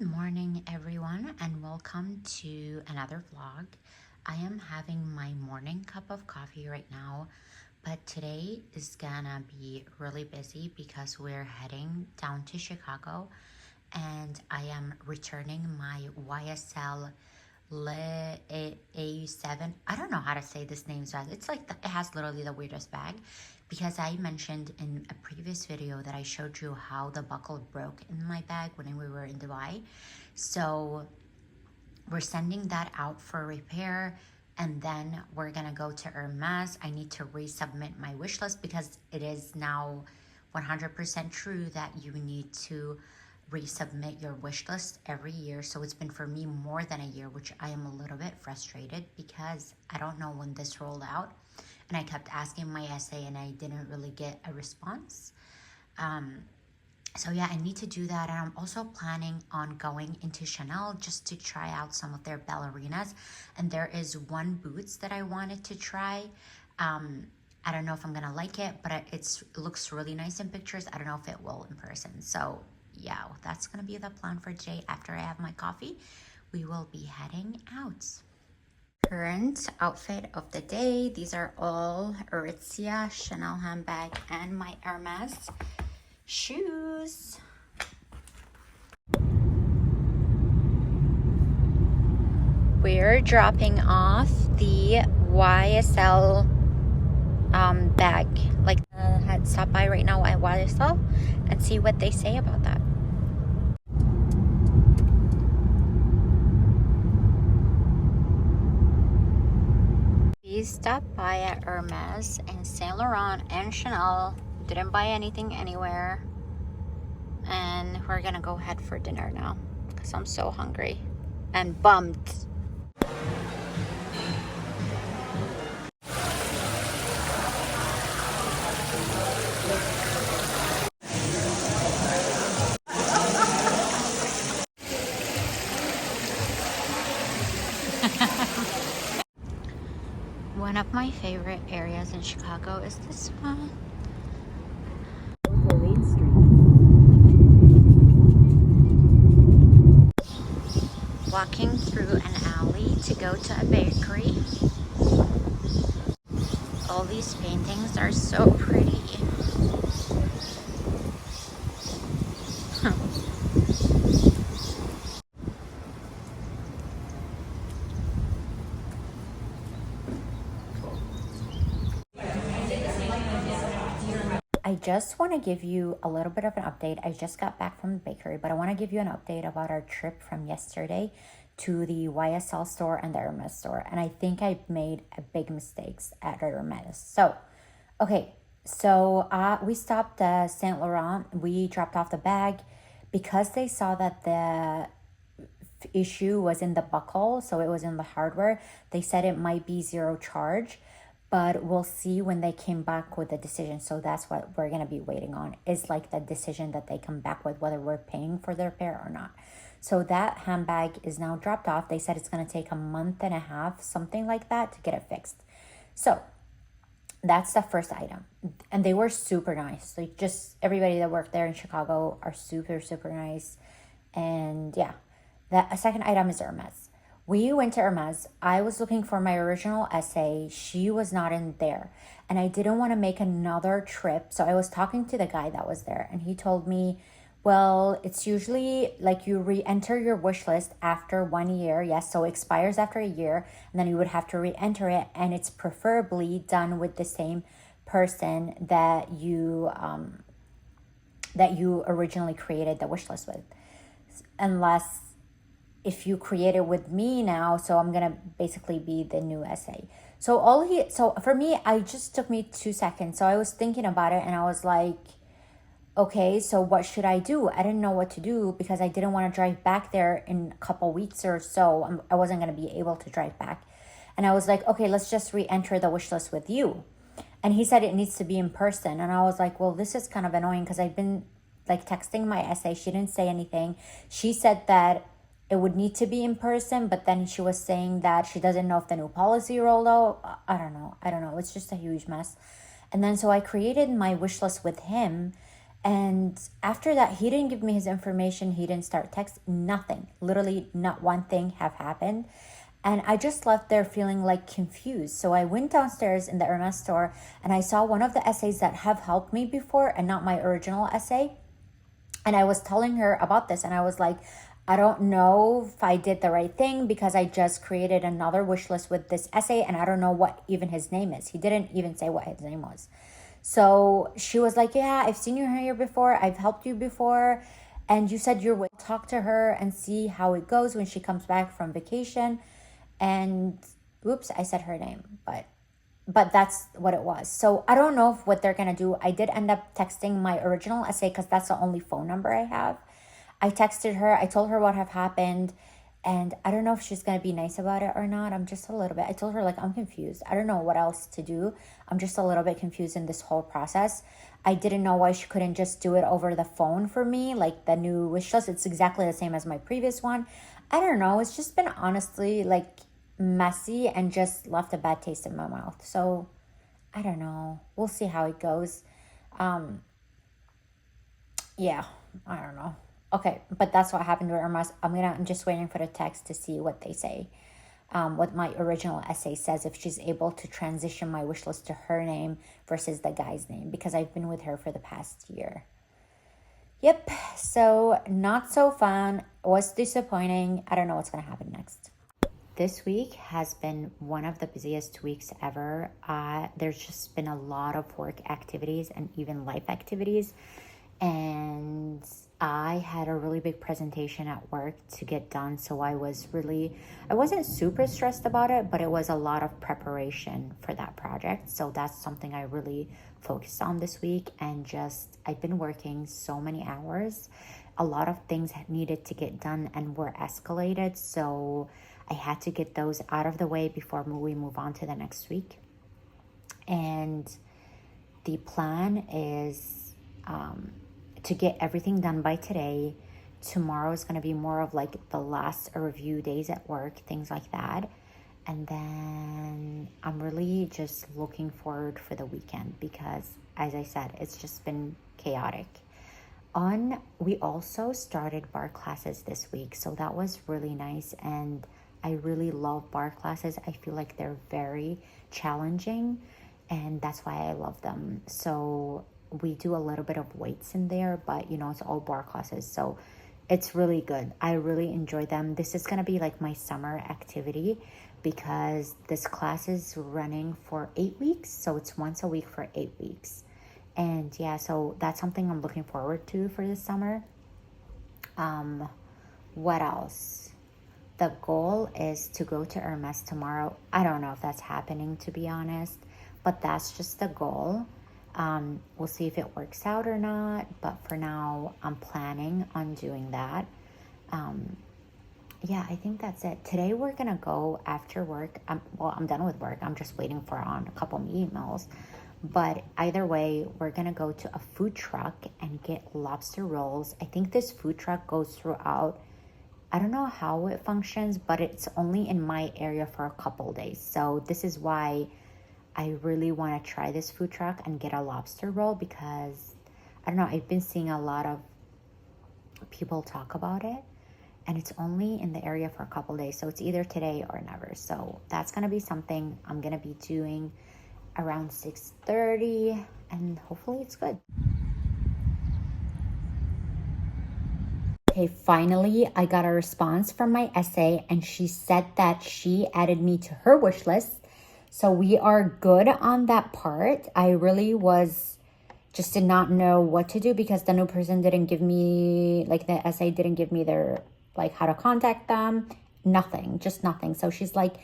Good morning, everyone, and welcome to another vlog. I am having my morning cup of coffee right now, but today is gonna be really busy because we're heading down to Chicago and I am returning my YSL A7. I don't know how to say this name, so it's like it has literally the weirdest bag because I mentioned in a previous video that I showed you how the buckle broke in my bag when we were in Dubai. So we're sending that out for repair and then we're gonna go to Hermes. I need to resubmit my wish list because it is now 100% true that you need to resubmit your wish list every year. So it's been for me more than a year, which I am a little bit frustrated because I don't know when this rolled out. And I kept asking my SA and I didn't really get a response. So yeah, I need to do that. And I'm also planning on going into Chanel just to try out some of their ballerinas. And there is one boots that I wanted to try. I don't know if I'm gonna like it, but it looks really nice in pictures. I don't know if it will in person. So yeah, that's gonna be the plan for today. After I have my coffee, we will be heading out. Current outfit of the day. These are all Aritzia, Chanel handbag, and my Hermes shoes. We're dropping off the YSL bag. Like had stopped by right now at YSL and see what they say about that. We stopped by at Hermes and Saint Laurent and Chanel. Didn't buy anything anywhere. And we're gonna go head for dinner now because I'm so hungry and bummed. One of my favorite areas in Chicago is this one. Walking through an alley to go to a bakery. All these paintings are so pretty. I just want to give you a little bit of an update. I just got back from the bakery, but I want to give you an update about our trip from yesterday to the YSL store and the Hermes store. And I think I made a big mistakes at Hermes. So, okay. So we stopped at Saint Laurent. We dropped off the bag because they saw that the issue was in the buckle, so it was in the hardware. They said it might be zero charge, but we'll see when they came back with the decision. So that's what we're gonna be waiting on, is like the decision that they come back with, whether we're paying for the repair or not. So that handbag is now dropped off. They said it's gonna take a month and a half, something like that, to get it fixed. So that's the first item. And they were super nice. Like, just everybody that worked there in Chicago are super, super nice. And yeah, a second item is Hermes. We went to Hermes. I was looking for my original essay. She was not in there. And I didn't want to make another trip. So I was talking to the guy that was there. And he told me, well, it's usually like you re-enter your wish list after 1 year. Yes, so it expires after a year. And then you would have to re-enter it. And it's preferably done with the same person that you originally created the wish list with. Unless if you create it with me now, so I'm gonna basically be the new essay. So for me, I just took me 2 seconds. So I was thinking about it and I was like, okay, so what should I do? I didn't know what to do because I didn't want to drive back there in a couple weeks or so. I wasn't gonna be able to drive back. And I was like, okay, let's just re-enter the wish list with you. And he said it needs to be in person. And I was like, well, this is kind of annoying because I've been like texting my essay. She didn't say anything. She said that it would need to be in person, but then she was saying that she doesn't know if the new policy rolled out. I don't know. It's just a huge mess. And then so I created my wish list with him, And after that, he didn't give me his information. He didn't start text, nothing. Literally not one thing have happened. And I just left there feeling like confused. So I went downstairs in the Hermes store and I saw one of the essays that have helped me before and not my original essay. And I was telling her about this and I was like, I don't know if I did the right thing because I just created another wish list with this essay and I don't know what even his name is. He didn't even say what his name was. So she was like, yeah, I've seen you here before. I've helped you before. And you said you're will talk to her and see how it goes when she comes back from vacation. And oops, I said her name, but that's what it was. So I don't know if what they're gonna do. I did end up texting my original essay because that's the only phone number I have. I texted her, I told her what have happened, and I don't know if she's gonna be nice about it or not. I'm just a little bit, I told her like I'm confused. I don't know what else to do. I'm just a little bit confused in this whole process. I didn't know why she couldn't just do it over the phone for me, like the new wish list. It's exactly the same as my previous one. I don't know. It's just been honestly like messy and just left a bad taste in my mouth. So I don't know. We'll see how it goes. Yeah, I don't know. Okay, but that's what happened to Hermes. I'm just waiting for the text to see what they say. What my original essay says, if she's able to transition my wish list to her name versus the guy's name, because I've been with her for the past year. Yep, so not so fun. Was disappointing. I don't know what's gonna happen next. This week has been one of the busiest weeks ever. There's just been a lot of work activities and even life activities. And I had a really big presentation at work to get done. So I wasn't super stressed about it, but it was a lot of preparation for that project. So that's something I really focused on this week. And I've been working so many hours. A lot of things needed to get done and were escalated. So I had to get those out of the way before we move on to the next week. And the plan is to get everything done by today. Tomorrow is going to be more of like the last review days at work, things like that. And then I'm really just looking forward for the weekend because, as I said, it's just been chaotic. We also started bar classes this week, so that was really nice. And I really love bar classes. I feel like they're very challenging and that's why I love them. So we do a little bit of weights in there, but it's all bar classes. So it's really good. I really enjoy them. This is going to be like my summer activity because this class is running for 8 weeks. So it's once a week for 8 weeks. And yeah, so that's something I'm looking forward to for this summer. What else? The goal is to go to Hermes tomorrow. I don't know if that's happening, to be honest, but that's just the goal. We'll see if it works out or not, but for now, I'm planning on doing that. Yeah, I think that's it. Today, we're going to go after work. I'm done with work. I'm just waiting for on a couple emails. But either way, we're going to go to a food truck and get lobster rolls. I think this food truck goes throughout. I don't know how it functions, but it's only in my area for a couple days. So this is why I really want to try this food truck and get a lobster roll because, I don't know, I've been seeing a lot of people talk about it. And it's only in the area for a couple days. So it's either today or never. So that's going to be something I'm going to be doing around 6:30. And hopefully it's good. Okay, finally, I got a response from my essay, and she said that she added me to her wish list. So we are good on that part. I really did not know what to do because the new person didn't give me, like the essay didn't give me their, like how to contact them, just nothing. So she's like,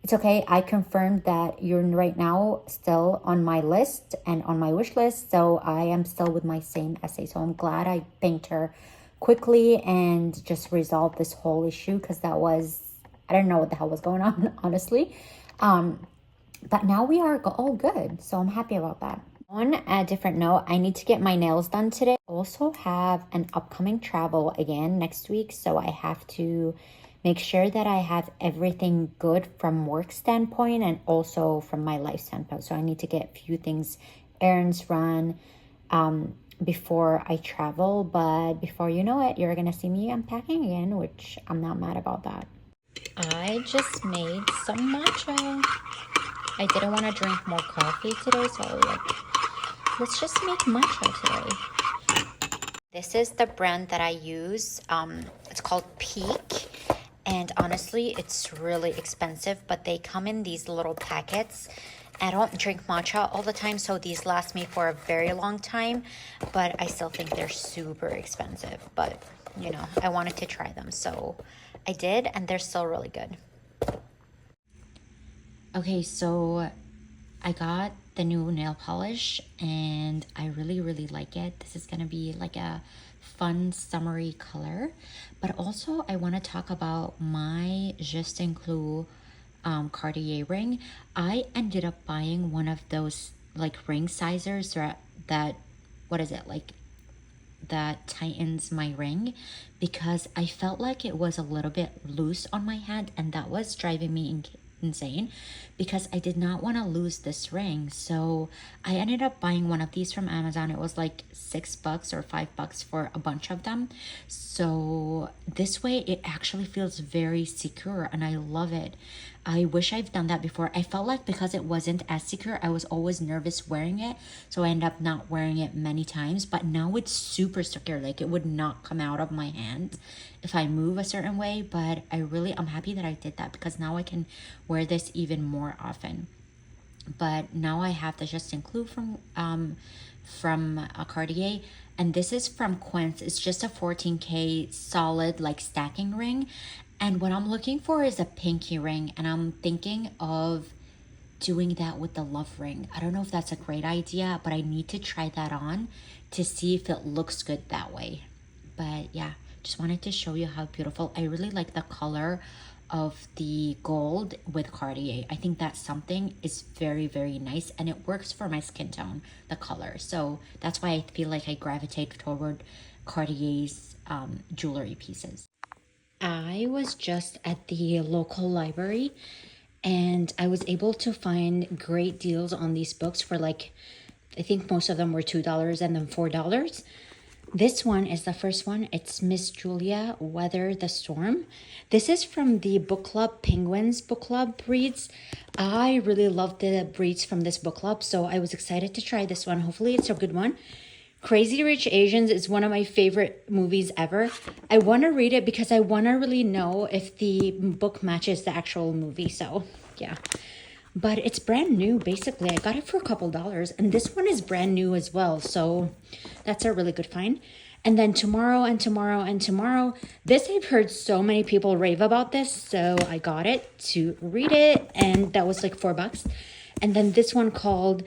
it's okay. I confirmed that you're right now still on my list and on my wish list. So I am still with my same essay. So I'm glad I thanked her quickly and just resolved this whole issue because I don't know what the hell was going on, honestly. But now we are all good. So I'm happy about that. On a different note, I need to get my nails done today. I also have an upcoming travel again next week. So I have to make sure that I have everything good from work standpoint and also from my life standpoint. So I need to get a few things, errands run, before I travel, but before you know it, you're gonna see me unpacking again, which I'm not mad about that. I just made some matcha. I didn't want to drink more coffee today, so I was like, let's just make matcha today. This is the brand that I use. It's called Peak. And honestly, it's really expensive, but they come in these little packets. I don't drink matcha all the time, so these last me for a very long time, but I still think they're super expensive. But, you know, I wanted to try them, so I did, and they're still really good. Okay, so I got the new nail polish, and I really, really like it. This is going to be like a fun summery color, but also I want to talk about my Juste Clou Cartier ring. I ended up buying one of those like ring sizers that what is it, like that tightens my ring, because I felt like it was a little bit loose on my hand, and that was driving me insane because I did not want to lose this ring. So I ended up buying one of these from Amazon. It was like $6 or $5 for a bunch of them. So this way it actually feels very secure and I love it. I wish I've done that before. I felt like because it wasn't as secure, I was always nervous wearing it. So I ended up not wearing it many times. But now it's super secure. Like it would not come out of my hand if I move a certain way. But I'm happy that I did that because now I can wear this even more often. But now I have the Juste Clou from a Cartier, and this is from Quince. It's just a 14K solid like stacking ring, and what I'm looking for is a pinky ring, and I'm thinking of doing that with the love ring. I don't know if that's a great idea, but I need to try that on to see if it looks good that way. But yeah, just wanted to show you how beautiful. I really like the color of the gold with Cartier. I think that something is very, very nice, and it works for my skin tone, the color. So that's why I feel like I gravitate toward Cartier's jewelry pieces. I was just at the local library, and I was able to find great deals on these books for like, I think most of them were $2 and then $4. This one is the first one. It's Miss Julia Weather the Storm. This is from the book club, Penguins book club breeds. I really love the breeds from this book club, so I was excited to try this one. Hopefully it's a good one. Crazy Rich Asians is one of my favorite movies ever. I want to read it because I want to really know if the book matches the actual movie. So yeah, but it's brand new. Basically, I got it for a couple dollars, and this one is brand new as well. So that's a really good find. And then tomorrow and tomorrow and tomorrow. This, I've heard so many people rave about this, so I got it to read it, and that was like $4. And then this one called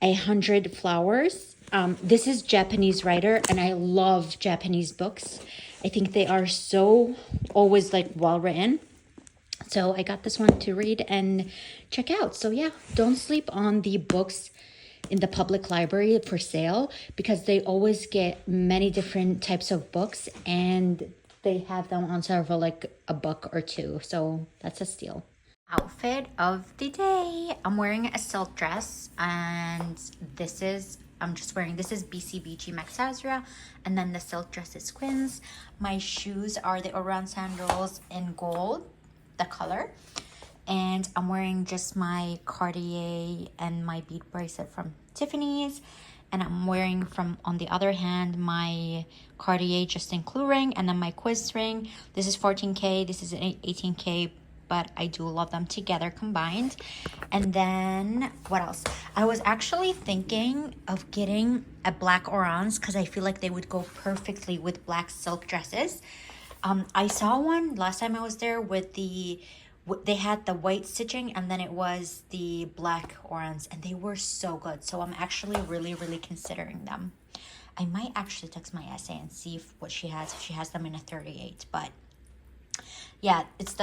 100 Flowers. This is Japanese writer, and I love Japanese books. I think they are so always like well written. So I got this one to read and check out. So yeah, don't sleep on the books in the public library for sale because they always get many different types of books, and they have them on sale for like $1 or $2. So that's a steal. Outfit of the day. I'm wearing a silk dress, and this is BCBG Max Azra, and then the silk dress is Quince. My shoes are the Oran sandals in gold, the color, and I'm wearing just my Cartier and my bead bracelet from Tiffany's, and I'm wearing on the other hand my Cartier Juste Clou ring, and then my Quiz ring. This is 14K, this is an 18K, but I do love them together combined. And then what else? I was actually thinking of getting a black Orans because I feel like they would go perfectly with black silk dresses. I saw one last time I was there with they had the white stitching, and then it was the black Orans, and they were so good. So I'm actually really, really considering them. I might actually text my essay and see if she has them in a 38, but yeah, it's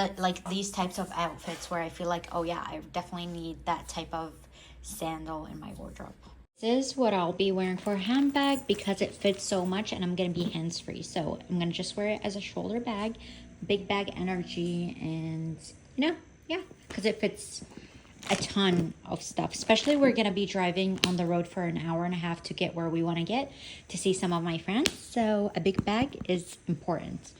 these types of outfits where I feel like, oh yeah, I definitely need that type of sandal in my wardrobe. This is what I'll be wearing for a handbag because it fits so much, and I'm going to be hands-free. So I'm going to just wear it as a shoulder bag, big bag energy, and yeah, because it fits a ton of stuff, especially we're going to be driving on the road for an hour and a half to get where we want to get to see some of my friends. So a big bag is important.